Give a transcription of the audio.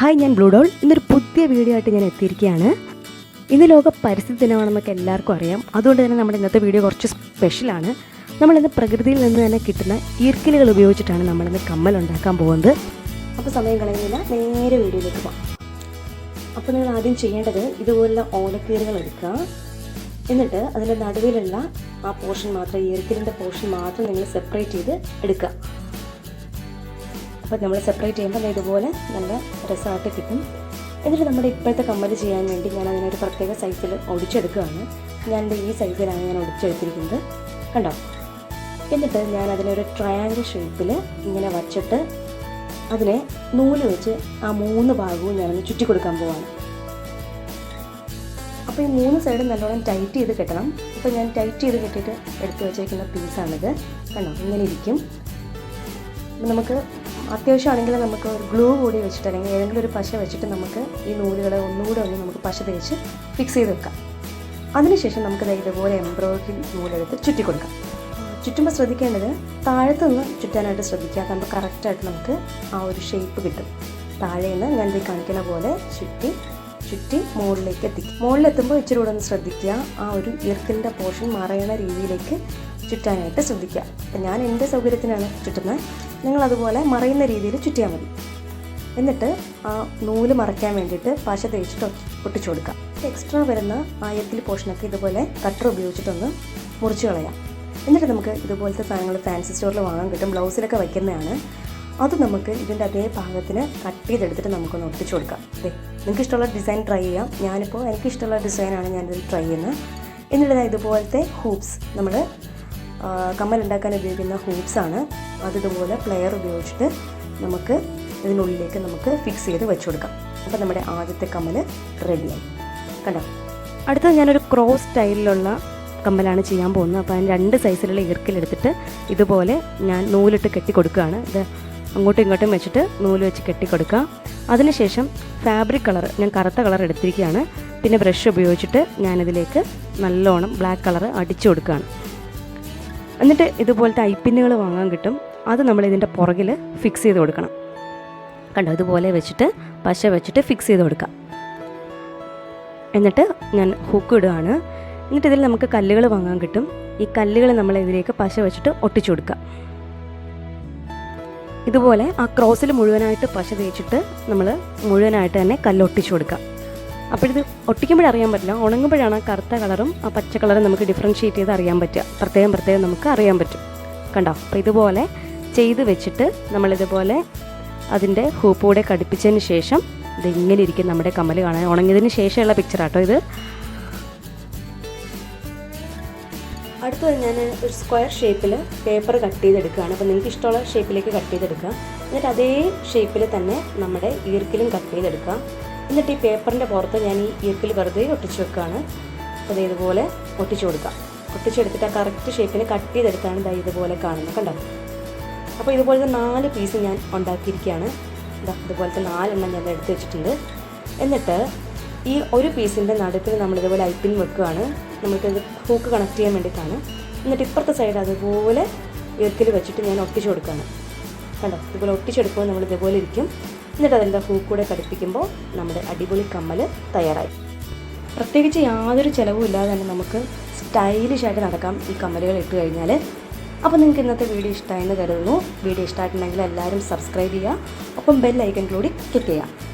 Hi, ഞാൻ ബ്ലൂഡോൾ. ഇന്നൊരു പുതിയ വീഡിയോ ആയിട്ട് ഞാൻ എത്തിയിരിക്കുകയാണ്. ഇന്ന് ലോക പരിസ്ഥിതി ദിനമാണെന്നൊക്കെ എല്ലാവർക്കും അറിയാം. അതുകൊണ്ട് തന്നെ നമ്മുടെ ഇന്നത്തെ വീഡിയോ കുറച്ച് സ്പെഷ്യലാണ്. നമ്മളിന്ന് പ്രകൃതിയിൽ നിന്ന് തന്നെ കിട്ടുന്ന ഈർക്കിലുകൾ ഉപയോഗിച്ചിട്ടാണ് നമ്മളിന്ന് കമ്മൽ ഉണ്ടാക്കാൻ പോകുന്നത്. അപ്പോൾ സമയം കളയുന്നില്ല, നേരെ വീഡിയോയിലേക്ക് പോകാം. അപ്പോൾ നിങ്ങൾ ആദ്യം ചെയ്യേണ്ടത് ഇതുപോലുള്ള ഓലക്കീറുകൾ എടുക്കുക. എന്നിട്ട് അതിൻ്റെ നടുവിലുള്ള ആ പോർഷൻ മാത്രം, ഈർക്കിലിൻ്റെ പോർഷൻ മാത്രം നിങ്ങൾ സെപ്പറേറ്റ് ചെയ്ത് എടുക്കുക. അപ്പോൾ നമ്മൾ സെപ്പറേറ്റ് ചെയ്യുമ്പോൾ ഇതുപോലെ നല്ല രസമായിട്ട് കിട്ടും. എന്നിട്ട് നമ്മുടെ ഇപ്പോഴത്തെ കമ്മൽ ചെയ്യാൻ വേണ്ടി ഞാൻ അതിനൊരു പ്രത്യേക സൈസിൽ ഒടിച്ചെടുക്കുകയാണ്. ഞാനിത് ഈ സൈസിലാണ് ഞാൻ ഒടിച്ചെടുത്തിരിക്കുന്നത്, കണ്ടോ. എന്നിട്ട് ഞാൻ അതിനൊരു ട്രയാങ്കിൾ ഷേപ്പിൽ ഇങ്ങനെ വച്ചിട്ട് അതിനെ നൂല് വെച്ച് ആ 3 ഭാഗവും ഞാനൊന്ന് ചുറ്റി കൊടുക്കാൻ പോവാണ്. അപ്പോൾ ഈ 3 സൈഡും നല്ലോണം ടൈറ്റ് ചെയ്ത് കെട്ടണം. അപ്പോൾ ഞാൻ ടൈറ്റ് ചെയ്ത് കെട്ടിയിട്ട് എടുത്ത് വെച്ചേക്കുന്ന പീസാണിത്, കണ്ടോ. ഇങ്ങനെ ഇരിക്കും. നമുക്ക് അത്യാവശ്യമാണെങ്കിൽ നമുക്ക് ഒരു ഗ്ലൂ കൂടി വെച്ചിട്ട് അല്ലെങ്കിൽ ഏതെങ്കിലും ഒരു പശ വെച്ചിട്ട് നമുക്ക് ഈ നൂലുകളെ ഒന്നുകൂടെ നമുക്ക് പശ തേച്ച് ഫിക്സ് ചെയ്ത് വെക്കാം. അതിനുശേഷം നമുക്ക് ഇതുപോലെ എംബ്രോയിഡറി നൂലെടുത്ത് ചുറ്റി കൊടുക്കാം. ചുറ്റുമ്പോൾ ശ്രദ്ധിക്കേണ്ടത് താഴത്തു നിന്ന് ചുറ്റാനായിട്ട് ശ്രദ്ധിക്കുക. കാരണം കറക്റ്റായിട്ട് നമുക്ക് ആ ഒരു ഷേപ്പ് കിട്ടും. താഴെ നിന്ന് ഞാൻ ഇത് കാണിക്കുന്ന പോലെ ചുറ്റി മുകളിലേക്ക് എത്തിക്കും. മുകളിലെത്തുമ്പോൾ ഇച്ചിരി കൂടെ ഒന്ന് ശ്രദ്ധിക്കുക. ആ ഒരു ഈർക്കിലിൻ്റെ പോർഷൻ മറയുന്ന രീതിയിലേക്ക് ചുറ്റാനായിട്ട് ശ്രദ്ധിക്കുക. അപ്പം ഞാൻ എൻ്റെ സൗകര്യത്തിനാണ് ചുറ്റുന്നത്, നിങ്ങളതുപോലെ മറയുന്ന രീതിയിൽ ചുറ്റിയാൽ മതി. എന്നിട്ട് ആ നൂല് മറയ്ക്കാൻ വേണ്ടിയിട്ട് പശ തേച്ചിട്ട് ഒട്ടിച്ചു കൊടുക്കുക. എക്സ്ട്രാ വരുന്ന ആ ഈർക്കിൽ പോർഷനൊക്കെ ഇതുപോലെ കട്ടർ ഉപയോഗിച്ചിട്ടൊന്ന് മുറിച്ച് കളയാം. എന്നിട്ട് നമുക്ക് ഇതുപോലത്തെ സാധനങ്ങൾ ഫാൻസി സ്റ്റോറിൽ വാങ്ങാൻ കിട്ടും, ബ്ലൗസിലൊക്കെ വയ്ക്കുന്നതാണ്. അത് നമുക്ക് ഇതിൻ്റെ അതേ പാകത്തിന് കട്ട് ചെയ്തെടുത്തിട്ട് നമുക്കൊന്ന് ഒട്ടിച്ചു കൊടുക്കാം. അതെ, നിങ്ങൾക്ക് ഇഷ്ടമുള്ള ഡിസൈൻ ട്രൈ ചെയ്യാം. ഞാനിപ്പോൾ എനിക്കിഷ്ടമുള്ള ഡിസൈനാണ് ഞാനിതിൽ ട്രൈ ചെയ്യുന്നത്. എന്നിട്ട് ഇതുപോലത്തെ ഹൂപ്സ്, നമ്മൾ കമ്മൽ ഉണ്ടാക്കാൻ ഉപയോഗിക്കുന്ന ഹൂപ്സാണ്. അതിതുപോലെ പ്ലെയർ ഉപയോഗിച്ചിട്ട് നമുക്ക് ഇതിനുള്ളിലേക്ക് നമുക്ക് ഫിക്സ് ചെയ്ത് വെച്ച് കൊടുക്കാം. അപ്പോൾ നമ്മുടെ ആദ്യത്തെ കമ്മൽ റെഡിയായി, കണ്ടോ. അടുത്തത് ഞാനൊരു ക്രോസ് സ്റ്റൈലിലുള്ള കമ്മലാണ് ചെയ്യാൻ പോകുന്നത്. അപ്പോൾ അതിന് 2 സൈസിലുള്ള ഈർക്കിലെടുത്തിട്ട് ഇതുപോലെ ഞാൻ നൂലിട്ട് കെട്ടി കൊടുക്കുകയാണ്. ഇത് അങ്ങോട്ടും ഇങ്ങോട്ടും വെച്ചിട്ട് നൂല് വെച്ച് കെട്ടി കൊടുക്കുക. അതിനുശേഷം ഫാബ്രിക് കളർ, ഞാൻ കറുത്ത കളർ എടുത്തിരിക്കുകയാണ്. പിന്നെ ബ്രഷ് ഉപയോഗിച്ചിട്ട് ഞാനിതിലേക്ക് നല്ലോണം ബ്ലാക്ക് കളർ അടിച്ചു കൊടുക്കുകയാണ്. എന്നിട്ട് ഇതുപോലത്തെ ഐപ്പിന്നുകൾ വാങ്ങാൻ കിട്ടും. അത് നമ്മൾ ഇതിൻ്റെ പുറകിൽ ഫിക്സ് ചെയ്ത് കൊടുക്കണം, കണ്ടോ. ഇതുപോലെ വെച്ചിട്ട് പശ വെച്ചിട്ട് ഫിക്സ് ചെയ്ത് കൊടുക്കാം. എന്നിട്ട് ഞാൻ ഹുക്ക് ഇടുകയാണ്. എന്നിട്ട് ഇതിൽ നമുക്ക് കല്ലുകൾ വാങ്ങാൻ കിട്ടും. ഈ കല്ലുകൾ നമ്മൾ ഇതിലേക്ക് പശ വെച്ചിട്ട് ഒട്ടിച്ചു കൊടുക്കുക. ഇതുപോലെ ആ ക്രോസിൽ മുഴുവനായിട്ട് പശ തേച്ചിട്ട് നമ്മൾ മുഴുവനായിട്ട് തന്നെ കല്ലൊട്ടിച്ചു കൊടുക്കുക. അപ്പോഴിത് ഒട്ടിക്കുമ്പോഴറിയാൻ പറ്റില്ല, ഉണങ്ങുമ്പോഴാണ് ആ കറുത്ത കളറും ആ പച്ച കളറും നമുക്ക് ഡിഫറൻഷ്യേറ്റ് ചെയ്ത് അറിയാൻ പറ്റുക. പ്രത്യേകം നമുക്ക് അറിയാൻ പറ്റും, കണ്ടോ. അപ്പോൾ ഇതുപോലെ ചെയ്ത് വെച്ചിട്ട് നമ്മളിതുപോലെ അതിൻ്റെ ഹൂപ്പ് കൂടെ ഘടിപ്പിച്ചതിന് ശേഷം ഇതിങ്ങനെ ഇരിക്കും നമ്മുടെ കമ്മൽ കാണാൻ. ഉണങ്ങിയതിന് ശേഷമുള്ള പിക്ചറാട്ടോ ഇത്. അടുത്തത് ഞാൻ ഒരു സ്ക്വയർ ഷേപ്പിൽ പേപ്പർ കട്ട് ചെയ്തെടുക്കുകയാണ്. അപ്പോൾ നിങ്ങൾക്ക് ഇഷ്ടമുള്ള ഷേപ്പിലേക്ക് കട്ട് ചെയ്തെടുക്കുക. എന്നിട്ട് അതേ ഷേപ്പിൽ തന്നെ നമ്മുടെ ഈർക്കിലും കട്ട് ചെയ്തെടുക്കുക. എന്നിട്ട് ഈ പേപ്പറിൻ്റെ പുറത്ത് ഞാൻ ഈ ഈർക്കിൽ വെറുതെ ഒട്ടിച്ച് വെക്കുകയാണ്. അപ്പോൾ ഇതുപോലെ ഒട്ടിച്ചു കൊടുക്കുക. ഒട്ടിച്ചെടുത്തിട്ട് ആ കറക്റ്റ് ഷേപ്പിന് കട്ട് ചെയ്തെടുത്താണ് ഇതുപോലെ കാണുന്നത്, കണ്ടോ. അപ്പോൾ ഇതുപോലത്തെ 4 പീസ് ഞാൻ ഉണ്ടാക്കിയിരിക്കുകയാണ്. ഇതുപോലത്തെ 4 എണ്ണം ഞാൻ എടുത്ത് വെച്ചിട്ടുണ്ട്. എന്നിട്ട് ഈ ഒരു പീസിൻ്റെ നടുക്കിൽ നമ്മളിതുപോലെ ഐപ്പിൻ വെക്കുകയാണ്. നമുക്കിത് ഹൂക്ക് കണക്ട് ചെയ്യാൻ വേണ്ടിയിട്ടാണ്. എന്നിട്ട് ഇപ്പുറത്തെ സൈഡ് അതുപോലെ ഈർക്കിൽ വെച്ചിട്ട് ഞാൻ ഒട്ടിച്ചു കൊടുക്കുകയാണ്, കണ്ടോ. ഇതുപോലെ ഒട്ടിച്ചെടുക്കുമ്പോൾ നമ്മൾ ഇതുപോലെ ഇരിക്കും. എന്നിട്ട് അതിൻ്റെ ഹൂക്ക് കൂടെ ഘടിപ്പിക്കുമ്പോൾ നമ്മുടെ അടിപൊളി കമ്മൽ തയ്യാറായി. പ്രത്യേകിച്ച് യാതൊരു ചിലവും ഇല്ലാതെ തന്നെ നമുക്ക് സ്റ്റൈലിഷായിട്ട് നടക്കാം ഈ കമ്മലുകൾ ഇട്ട് കഴിഞ്ഞാൽ. അപ്പോൾ നിങ്ങൾക്ക് ഇന്നത്തെ വീഡിയോ ഇഷ്ടമായെന്ന് കരുതുന്നു. വീഡിയോ ഇഷ്ടമായിട്ടുണ്ടെങ്കിൽ എല്ലാവരും സബ്സ്ക്രൈബ് ചെയ്യുക, ഒപ്പം ബെൽ ഐക്കൺ കൂടി ക്ലിക്ക് ചെയ്യുക.